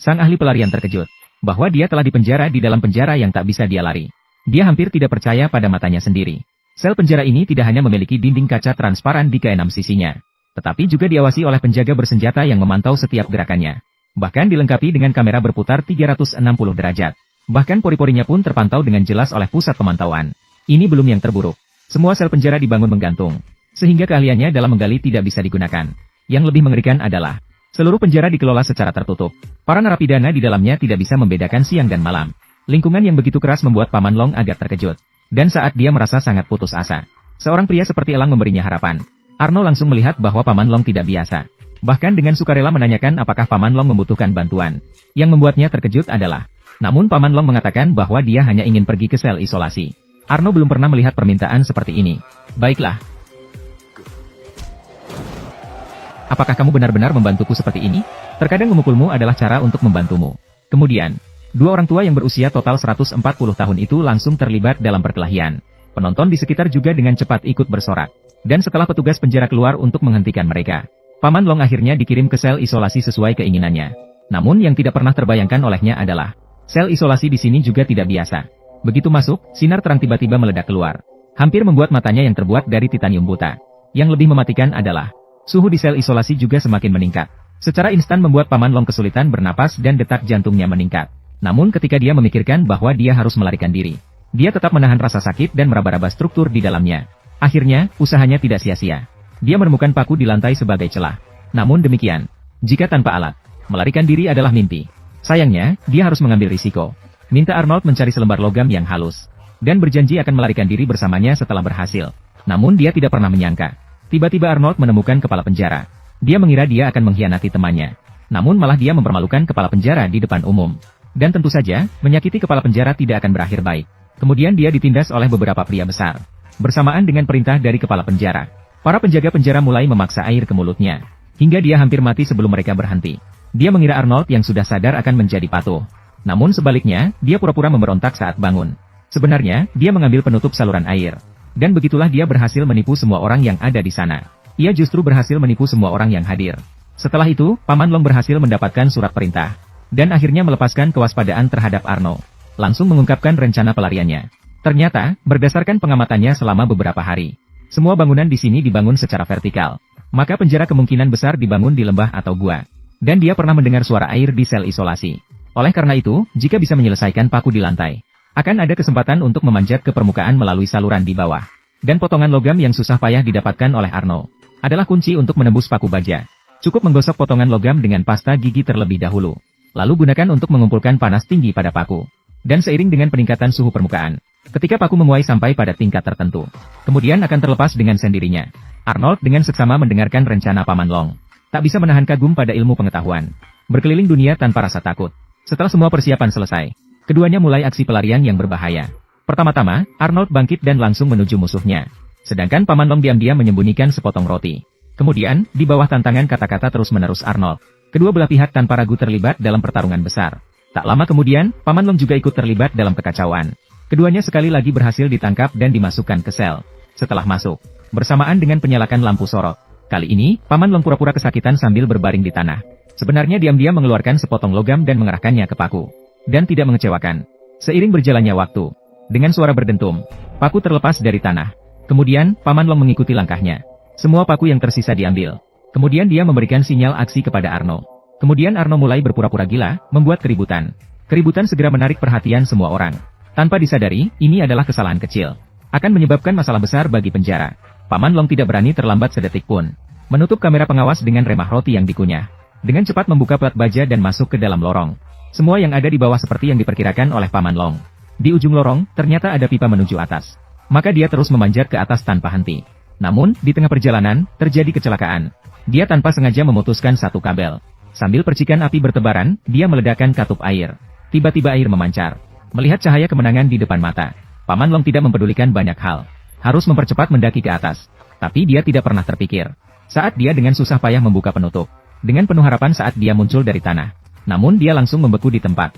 Sang ahli pelarian terkejut bahwa dia telah dipenjara di dalam penjara yang tak bisa dia lari. Dia hampir tidak percaya pada matanya sendiri. Sel penjara ini tidak hanya memiliki dinding kaca transparan di keenam sisinya, tetapi juga diawasi oleh penjaga bersenjata yang memantau setiap gerakannya. Bahkan dilengkapi dengan kamera berputar 360 derajat. Bahkan pori-porinya pun terpantau dengan jelas oleh pusat pemantauan. Ini belum yang terburuk. Semua sel penjara dibangun menggantung, sehingga keahliannya dalam menggali tidak bisa digunakan. Yang lebih mengerikan adalah, seluruh penjara dikelola secara tertutup. Para narapidana di dalamnya tidak bisa membedakan siang dan malam. Lingkungan yang begitu keras membuat Paman Long agak terkejut. Dan saat dia merasa sangat putus asa, seorang pria seperti Elang memberinya harapan. Arno langsung melihat bahwa Paman Long tidak biasa. Bahkan dengan sukarela menanyakan apakah Paman Long membutuhkan bantuan. Yang membuatnya terkejut adalah, namun Paman Long mengatakan bahwa dia hanya ingin pergi ke sel isolasi. Arno belum pernah melihat permintaan seperti ini. Baiklah. Apakah kamu benar-benar membantuku seperti ini? Terkadang memukulmu adalah cara untuk membantumu. Kemudian, dua orang tua yang berusia total 140 tahun itu langsung terlibat dalam perkelahian. Penonton di sekitar juga dengan cepat ikut bersorak. Dan setelah petugas penjara keluar untuk menghentikan mereka, Paman Long akhirnya dikirim ke sel isolasi sesuai keinginannya. Namun yang tidak pernah terbayangkan olehnya adalah, sel isolasi di sini juga tidak biasa. Begitu masuk, sinar terang tiba-tiba meledak keluar. Hampir membuat matanya yang terbuat dari titanium buta. Yang lebih mematikan adalah, suhu di sel isolasi juga semakin meningkat. Secara instan membuat Paman Long kesulitan bernapas dan detak jantungnya meningkat. Namun ketika dia memikirkan bahwa dia harus melarikan diri, dia tetap menahan rasa sakit dan meraba-raba struktur di dalamnya. Akhirnya, usahanya tidak sia-sia. Dia menemukan paku di lantai sebagai celah. Namun demikian, jika tanpa alat, melarikan diri adalah mimpi. Sayangnya, dia harus mengambil risiko. Minta Arnold mencari selembar logam yang halus, dan berjanji akan melarikan diri bersamanya setelah berhasil. Namun dia tidak pernah menyangka. Tiba-tiba Arnold menemukan kepala penjara. Dia mengira dia akan mengkhianati temannya. Namun malah dia mempermalukan kepala penjara di depan umum. Dan tentu saja, menyakiti kepala penjara tidak akan berakhir baik. Kemudian dia ditindas oleh beberapa pria besar. Bersamaan dengan perintah dari kepala penjara, para penjaga penjara mulai memaksa air ke mulutnya. Hingga dia hampir mati sebelum mereka berhenti. Dia mengira Arnold yang sudah sadar akan menjadi patuh. Namun sebaliknya, dia pura-pura memberontak saat bangun. Sebenarnya, dia mengambil penutup saluran air. Dan begitulah dia berhasil menipu semua orang yang ada di sana. Ia justru berhasil menipu semua orang yang hadir. Setelah itu, Paman Long berhasil mendapatkan surat perintah. Dan akhirnya melepaskan kewaspadaan terhadap Arno. Langsung mengungkapkan rencana pelariannya. Ternyata, berdasarkan pengamatannya selama beberapa hari, semua bangunan di sini dibangun secara vertikal. Maka penjara kemungkinan besar dibangun di lembah atau gua. Dan dia pernah mendengar suara air di sel isolasi. Oleh karena itu, jika bisa menyelesaikan paku di lantai, akan ada kesempatan untuk memanjat ke permukaan melalui saluran di bawah. Dan potongan logam yang susah payah didapatkan oleh Arno adalah kunci untuk menembus paku baja. Cukup menggosok potongan logam dengan pasta gigi terlebih dahulu. Lalu gunakan untuk mengumpulkan panas tinggi pada paku. Dan seiring dengan peningkatan suhu permukaan, ketika paku memuai sampai pada tingkat tertentu, kemudian akan terlepas dengan sendirinya. Arnold dengan seksama mendengarkan rencana Paman Long. Tak bisa menahan kagum pada ilmu pengetahuan. Berkeliling dunia tanpa rasa takut. Setelah semua persiapan selesai, keduanya mulai aksi pelarian yang berbahaya. Pertama-tama, Arnold bangkit dan langsung menuju musuhnya. Sedangkan Paman Long diam-diam menyembunyikan sepotong roti. Kemudian, di bawah tantangan kata-kata terus-menerus Arnold, kedua belah pihak tanpa ragu terlibat dalam pertarungan besar. Tak lama kemudian, Paman Long juga ikut terlibat dalam kekacauan. Keduanya sekali lagi berhasil ditangkap dan dimasukkan ke sel. Setelah masuk, bersamaan dengan penyalakan lampu sorot. Kali ini, Paman Long pura-pura kesakitan sambil berbaring di tanah. Sebenarnya diam-diam mengeluarkan sepotong logam dan mengerahkannya ke paku. Dan tidak mengecewakan. Seiring berjalannya waktu, dengan suara berdentum, paku terlepas dari tanah. Kemudian, Paman Long mengikuti langkahnya. Semua paku yang tersisa diambil. Kemudian dia memberikan sinyal aksi kepada Arno. Kemudian Arno mulai berpura-pura gila, membuat keributan. Keributan segera menarik perhatian semua orang. Tanpa disadari, ini adalah kesalahan kecil. Akan menyebabkan masalah besar bagi penjara. Paman Long tidak berani terlambat sedetik pun. Menutup kamera pengawas dengan remah roti yang dikunyah. Dengan cepat membuka plat baja dan masuk ke dalam lorong. Semua yang ada di bawah seperti yang diperkirakan oleh Paman Long. Di ujung lorong, ternyata ada pipa menuju atas. Maka dia terus memanjat ke atas tanpa henti. Namun, di tengah perjalanan, terjadi kecelakaan. Dia tanpa sengaja memutuskan satu kabel. Sambil percikan api bertebaran, dia meledakkan katup air. Tiba-tiba air memancar. Melihat cahaya kemenangan di depan mata, Paman Long tidak mempedulikan banyak hal. Harus mempercepat mendaki ke atas. Tapi dia tidak pernah terpikir. Saat dia dengan susah payah membuka penutup. Dengan penuh harapan saat dia muncul dari tanah. Namun dia langsung membeku di tempat.